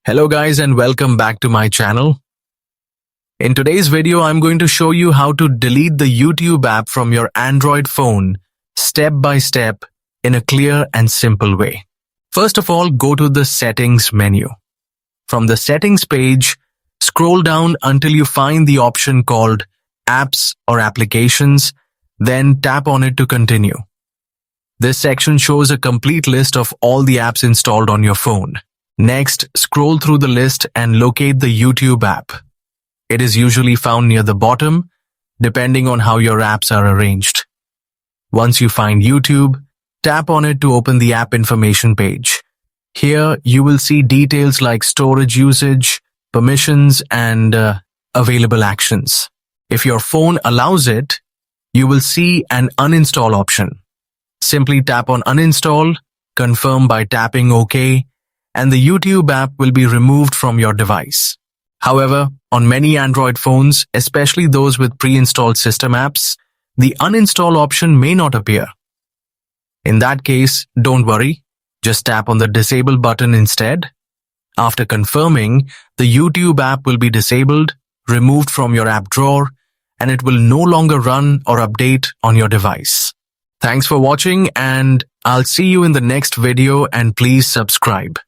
Hello guys and welcome back to my channel. In today's video, I'm going to show you how to delete the YouTube app from your Android phone step by step in a clear and simple way. First of all, go to the settings menu. From the settings page, scroll down until you find the option called apps or applications, then tap on it to continue. This section shows a complete list of all the apps installed on your phone. Next, scroll through the list and locate the YouTube app. It is usually found near the bottom, depending on how your apps are arranged. Once you find YouTube, tap on it to open the app information page. Here, you will see details like storage usage, permissions, and available actions. If your phone allows it, you will see an uninstall option. Simply tap on uninstall, confirm by tapping OK, and the YouTube app will be removed from your device. However, on many Android phones, especially those with pre-installed system apps, the uninstall option may not appear. In that case, don't worry, just tap on the disable button instead. After confirming, the YouTube app will be disabled, removed from your app drawer, and it will no longer run or update on your device. Thanks for watching, and I'll see you in the next video, and please subscribe.